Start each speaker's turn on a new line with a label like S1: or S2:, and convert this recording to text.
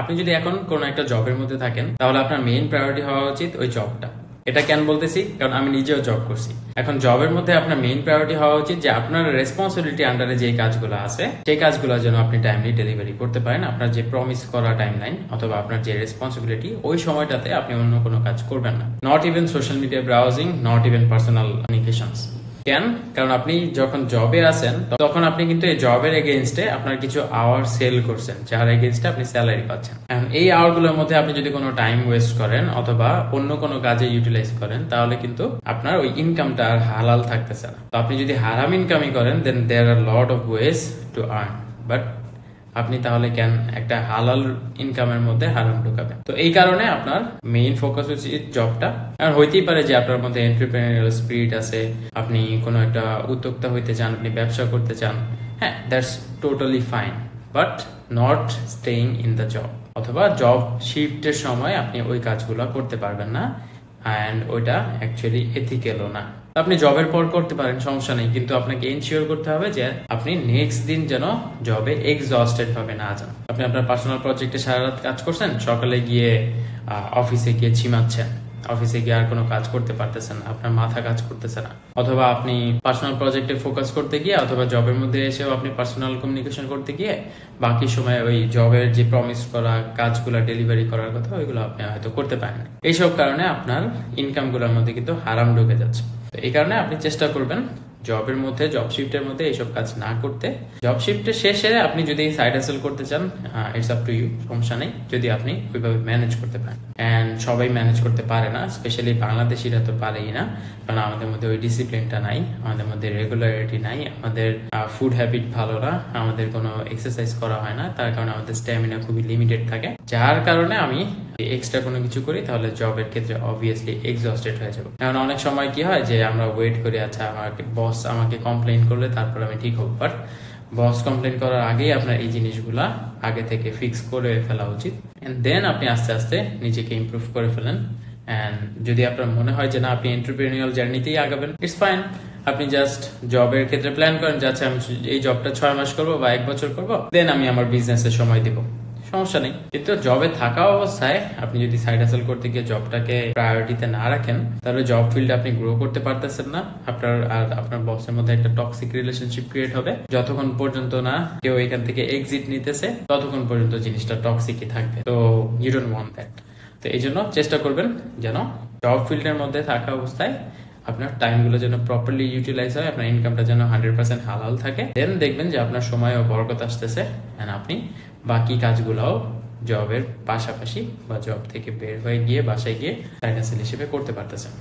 S1: আপনি যদি এখন কোনো একটা জবের মধ্যে থাকেন তাহলে আপনার মেইন প্রায়োরিটি হওয়া উচিত ওই জবটা। এটা কেন বলতেছি, কারণ আমি নিজেও জব করছি। এখন জবের মধ্যে আপনার মেইন প্রায়োরিটি হওয়া উচিত যে আপনার রেসপন্সিবিলিটি আন্ডারে যে কাজগুলো আছে সেই কাজগুলো যেন আপনি টাইমলি ডেলিভারি করতে পারেন। আপনার যে প্রমিস করা টাইমলাইন অথবা আপনার যে রেসপন্সিবিলিটি ওই সময়টাতে আপনি অন্য কোনো কাজ করবেন না। Not even social media browsing, not even personal communications. কেন? কারণ আপনি যখন জবে আছেন তখন আপনি কিন্তু এই জবের এগেইনস্টে আপনার কিছু আওয়ার সেল করছেন, যার এগেইনস্টে আপনি স্যালারি পাচ্ছেন। এখন এই আওয়ারগুলোর মধ্যে আপনি যদি কোনো টাইম ওয়েস্ট করেন অথবা অন্য কোনো কাজে ইউটিলাইজ করেন তাহলে কিন্তু আপনার ওই ইনকামটা আর হালাল থাকতেছে না। তো আপনি যদি হারাম ইনকামই করেন then there are lot of ways to earn, but আপনি তাহলে কেন একটা হালাল ইনকামের মধ্যে হারাম ঢুকাবেন? তো এই কারণে আপনার মেইন ফোকাস হচ্ছে জবটা। আর হইতেই পারে যে আপনার মধ্যে এন্টারপ্রেনিউরিয়াল স্পিরিট আছে, আপনি কোনো একটা উদ্যোক্তা হইতে চান, আপনি ব্যবসা করতে চান, হ্যাঁ, that's totally fine, but not staying in the job. অথবা জব শিফটের সময় আপনি ওই কাজগুলো করতে পারবেন না, অ্যান্ড ওইটা অ্যাকচুয়ালি এথিক্যালও না। আপনি জবের পর করতে পারেন, সমস্যা নেই, কিন্তু আপনাকে এনশিওর করতে হবে যে আপনি নেক্সট দিন যেন জবে এক্সস্টেড ভাবে না যান। আপনি আপনার পার্সোনাল প্রজেক্টে সারা রাত কাজ করছেন, সকালে গিয়ে অফিসে গিয়ে ঝিমাচ্ছেন, অফিসে গিয়ে আর কোনো কাজ করতে পারতেছেন না, আপনার মাথা কাজ করতেছে না। অথবা আপনি পার্সোনাল প্রজেক্টে ফোকাস করতে গিয়ে অথবা জবের মধ্যে এসেও আপনি পার্সোনাল কমিউনিকেশন করতে গিয়ে বাকি সময় ওই জবের যে প্রমিস করা কাজগুলো ডেলিভারি করার কথা ওইগুলো আপনি হয়তো করতে পারেন। এইসব কারণে আপনার ইনকামগুলোর মধ্যে কিন্তু হারাম ঢুকে যাচ্ছে। তো এই কারণে আপনি চেষ্টা করবেন জবের মধ্যে, জব শিফটের মধ্যে এইসব কাজ না করতে। জব শিফটের শেষে আপনি যদি সাইড হাসেল করতে চান, ইটস আপ টু ইউ, সমস্যা নেই, যদি আপনি ওইভাবে ম্যানেজ করতে পারেন। অ্যান্ড সবাই ম্যানেজ করতে পারে না, স্পেশালি বাংলাদেশিরা তো পারেই না, কারণ আমাদের মধ্যে ওই ডিসিপ্লিনটা নাই, আমাদের মধ্যে রেগুলারিটি নাই, আমাদের ফুড হ্যাবিট ভালো না, আমাদের কোনো এক্সারসাইজ করা হয় না, তার কারণে আমাদের স্ট্যামিনা খুবই লিমিটেড থাকে, যার কারণে আমি এক্সট্রা কোনো কিছু করি তাহলে জবের ক্ষেত্রে অবভিয়াসলি এক্সস্টেড হয়ে যাবো। কারণ অনেক সময় কি হয় যে আমরা ওয়েট করি, আচ্ছা আমাকে বস আমাকে কমপ্লেইন করলে তারপর আমি ঠিক হবো, বাট বস কমপ্লেইন করার আগেই আপনার এই জিনিসগুলা আগে থেকে ফিক্স করে ফেলা উচিত। এন্ড দেন আপনি আস্তে আস্তে নিজেকে ইমপ্রুভ করে ফেলেন। এন্ড যদি আপনার মনে হয় যে না আপনি এন্টারপ্রেনিউরিয়াল জার্নিতেই আগাবেন, ইটস ফাইন, আপনি জাস্ট জবের ক্ষেত্রে প্ল্যান করেন যে আচ্ছা আমি এই জবটা 6 মাস করবো বা 1 বছর করবো, দেন আমি আমার বিজনেসে সময় দিব, সমস্যা নেই। কিন্তু জবে থাকা অবস্থায় আপনি যদি সাইড হাসেল করতে গিয়ে জবটাকে প্রায়োরিটিতে না রাখেন তাহলে জব ফিল্ডে আপনি গ্রো করতে পারতেছেন না, আপনার আর আপনার বসের মধ্যে একটা টক্সিক রিলেশনশিপ ক্রিয়েট হবে। যতক্ষণ পর্যন্ত না কেউ এখান থেকে এক্সিট নিতেছে ততক্ষণ পর্যন্ত জিনিসটা টক্সিকই থাকবে। তো ইউ ডোন্ট ওয়ান্ট দ্যাট। তো এই জন্য চেষ্টা করবেন যেন জব ফিল্ডের মধ্যে থাকা অবস্থায় আপনার টাইমগুলো যেন প্রপারলি ইউটিলাইজ হয়, আপনার ইনকামটা যেন 100% হালাল থাকে। দেন দেখবেন যে আপনার সময়ও বরকত আসতেছে, এন্ড আপনি বাকি কাজগুলোও জবের পাশাপাশি বা জব থেকে বের হয়ে গিয়ে বাসায় গিয়ে সাইড হাসেল হিসেবে করতে পারতেছেন।